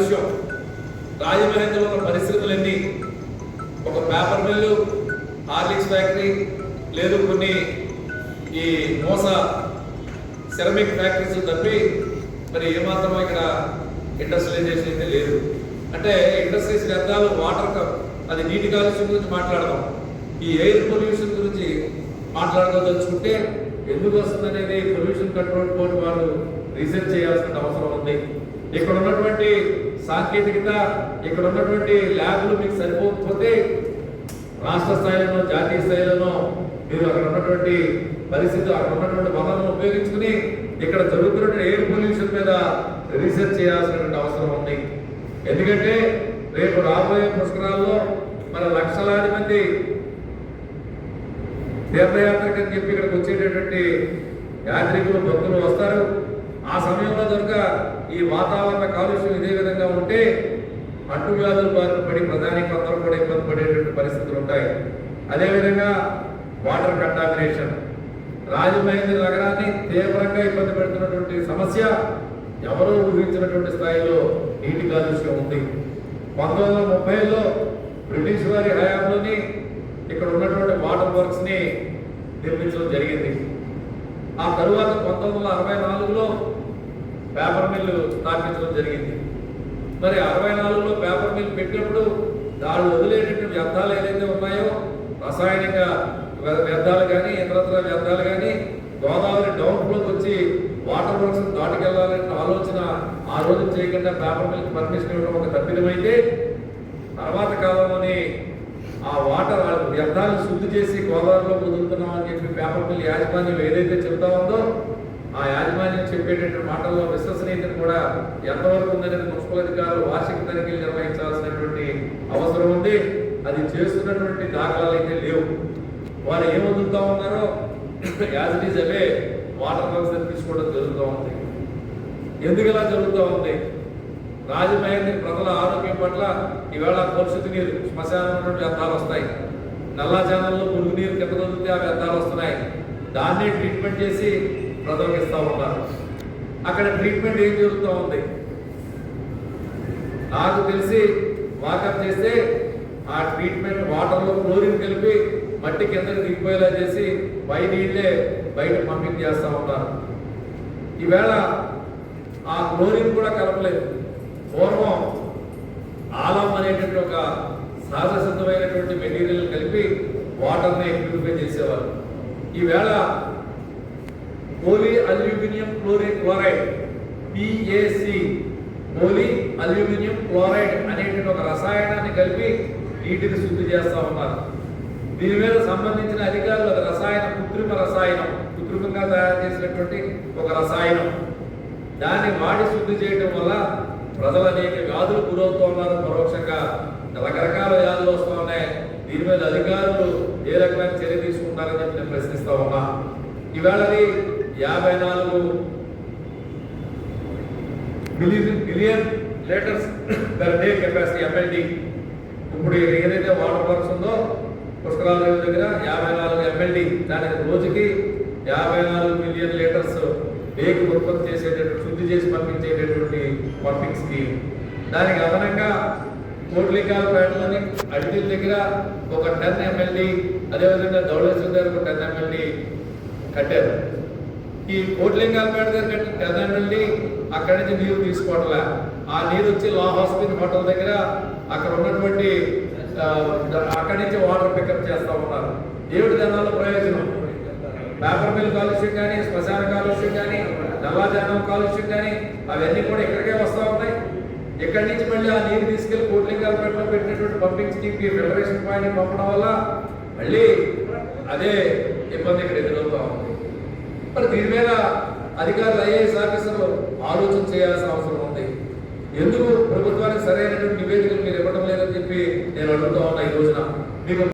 కాలుష్యం, రాజమహేంద్రలో ఉన్న పరిస్థితులన్నీ, ఒక పేపర్ మిల్లు, హార్లిక్స్ ఫ్యాక్టరీ, లేదు కొన్ని ఈ మోస సెరమిక్ ఫ్యాక్టరీస్ తప్పి మరి ఏమాత్రం ఇక్కడ ఇండస్ట్రియలైజేషన్ అయితే లేదు. అంటే ఇండస్ట్రీస్ వ్యర్థాలు, వాటర్, అది నీటి కాలుష్యం గురించి మాట్లాడదాం, ఈ ఎయిర్ పొల్యూషన్ గురించి మాట్లాడుకోదలుచుకుంటే ఎందుకు వస్తుందనేది పొల్యూషన్ కంట్రోల్ బోర్డు వాళ్ళు రీసెర్చ్ చేయాల్సిన అవసరం ఉంది. ఇక్కడ ఉన్నటువంటి సాంకేతికత, ఇక్కడ ఉన్నటువంటి ల్యాబ్లు మీకు సరిపోకపోతే రాష్ట్ర స్థాయిలోనో జాతీయ స్థాయిలోనో మీరు అక్కడ ఉన్నటువంటి పరిస్థితి, అక్కడ ఉన్నటువంటి వనరులను ఉపయోగించుకుని ఇక్కడ జరుగుతున్న ఎయిర్ పొల్యూషన్ మీద రీసెర్చ్ చేయాల్సినటువంటి అవసరం ఉంది. ఎందుకంటే రేపు రాబోయే పుష్కరాల్లో మన లక్షలాది మంది తీర్థయాత్రకు అని చెప్పి ఇక్కడికి వచ్చేటటువంటి యాత్రికులు, భక్తులు వస్తారు. ఆ సమయంలో కనుక ఈ వాతావరణ కాలుష్యం ఇదే విధంగా ఉంటే అంటువ్యాధులు బారిన పడి ప్రధానికి అందరూ కూడా ఇబ్బంది పడేటువంటి పరిస్థితులు ఉంటాయి. అదేవిధంగా వాటర్ కంటామినేషన్, రాజమహేంద్ర నగరాన్ని తీవ్రంగా ఇబ్బంది పెడుతున్నటువంటి సమస్య, ఎవరూ ఊహించినటువంటి స్థాయిలో నీటి కాలుష్యం ఉంది. 1930లో బ్రిటిష్ వారి హయాంలోని ఇక్కడ ఉన్నటువంటి వాటర్ వర్క్స్ ని నిర్మించడం జరిగింది. ఆ తరువాత 1964లో పేపర్ మిల్లు స్థాపించడం జరిగింది. మరి 64లో పేపర్ మిల్ పెట్టినప్పుడు దాళ్ళు వదిలేటటువంటి వ్యర్థాలు ఏదైతే ఉన్నాయో, రసాయనిక వ్యర్థాలు కానీ ఇతరత్ర వ్యర్థాలు కానీ గోదావరి డౌన్లోకి వచ్చి వాటర్ వర్క్స్ దాటుకెళ్లాలనే ఆలోచన ఆ రోజు చేయకుండా పేపర్ మిల్కి పర్మిషన్ ఇవ్వడం ఒక తప్పిదమైతే, తర్వాత కాలంలోని ఆ వాటర్ వ్యర్థాలను శుద్ధి చేసి గోదావరిలో వదులుతున్నామని చెప్పి పేపర్ మిల్ యాజమాన్యం ఏదైతే చెబుతా ఉందో ఆ యాజమాన్యం చెప్పేటటువంటి మాటల్లో విశ్వసనీయతను కూడా ఎంతవరకు ఉందనేది మున్సిపల్ అధికారులు వార్షిక తనిఖీలు నిర్వహించాల్సినటువంటి అవసరం ఉంది. అది చేస్తున్నటువంటి దాఖలాలు అయితే లేవు. వారు ఏం వదులుతా ఉన్నారో as it is away water works తీసుకోవడం జరుగుతూ ఉంది. ఎందుకు ఇలా జరుగుతూ ఉంది? రాజమహేంద్ర ప్రజల ఆరోగ్యం పట్ల ఈవేళ కలుషిత నీరు, శ్మశానం నుండి వ్యర్థాలు వస్తాయి, నల్లా ఛానల్లో మురుగు నీరు కింద వదిలితే ఆ వ్యర్థాలు వస్తున్నాయి. దాన్ని ట్రీట్మెంట్ చేసి ప్రజలకు ఇస్తూ ఉంటారు. అక్కడ ట్రీట్మెంట్ ఏం జరుగుతూ ఉంది? నాకు తెలిసి వాకప్ చేస్తే ఆ ట్రీట్మెంట్ వాటర్లో క్లోరిన్ కలిపి మట్టి కిందకి దిగిపోయేలా చేసి పై నీళ్ళే బయట పంపింగ్ చేస్తూ ఉంటారు. ఈవేళ ఆ క్లోరిన్ కూడా కలపలేదు. పూర్వం ఆలం అనేటువంటి ఒక సహజ సిద్ధమైనటువంటి మెటీరియల్ కలిపి వాటర్ని ప్యూరిఫై చేసేవారు. ఈవేళ poly aluminium chloride PAC, poly aluminium chloride అనేటువంటి ఒక రసాయనాన్ని కలిపి నీటిని శుద్ధి చేస్తూ ఉన్నారు. దీని మీద సంబంధించిన అధికారులు అది రసాయనం, కృత్రిమంగా తయారు చేసినటువంటి ఒక రసాయనం, దాన్ని వాడి శుద్ధి చేయడం వల్ల ప్రజలు అనేక వ్యాధులు గురవుతూ ఉన్నారు. పరోక్షంగా రకరకాల వ్యాధులు వస్తూ ఉన్నాయి. దీని మీద అధికారులు ఏ రకమైన చర్య తీసుకుంటారని చెప్పి నేను ప్రశ్నిస్తా ఉన్నా. ఈవేళది 54 billion litres per day capacity MLD. ఇప్పుడు ఏదైతే వాటర్ వర్క్స్ ఉందో పుష్కరాల దగ్గర 54 MLD, దానికి రోజుకి 54 మిలియన్ లీటర్స్ డేకి ఉత్పత్తి చేసేటటువంటి, శుద్ధి చేసి పంపించేటటువంటి పంపింగ్ స్కీమ్. దానికి అదనంగా కోట్లింగాలపేటలోని అడిగిల దగ్గర ఒక 10 MLD, అదేవిధంగా దౌళేశ్వరం దగ్గర ఒక 10 MLD కట్టారు. ఈ కోట్లింగాలపేట దగ్గర కట్టిన 10 MLD అక్కడి నుంచి నీరు తీసుకోవట్లే. ఆ నీరు వచ్చి లా హాస్పిటల్ హోటల్ దగ్గర అక్కడ ఉన్నటువంటి అక్కడి నుంచి వాటర్ పికప్ చేస్తూ ఉన్నారు. ఏమిటి దానివల్ల ప్రయోజనం? పేపర్ మిల్ కాలుష్యం కానీ, శ్మశాన కాలుష్యం కానీ, నల్లాజానం కాలుష్యం కానీ అవన్నీ కూడా ఇక్కడికే వస్తూ ఉన్నాయి. ఇక్కడి నుంచి మళ్ళీ ఆ నీరు తీసుకెళ్లి కోట్లింగాలపేటలో పెట్టినటువంటి పంపింగ్ స్కీమ్కి ఫిల్టరేషన్ పాయింట్ పంపడం వల్ల మళ్ళీ అదే ఇబ్బంది ఇక్కడ ఎదురవుతూ ఉంది. మరి దీని మీద అధికారులు, IAS ఆఫీసర్లు ఆలోచన చేయాల్సిన అవసరం ఉంది. ఎందుకు ప్రభుత్వానికి సరైనటువంటి నివేదికలు మీరు ఇవ్వడం లేదని చెప్పి నేను అడుగుతా ఉన్నా. ఈ రోజున మీకు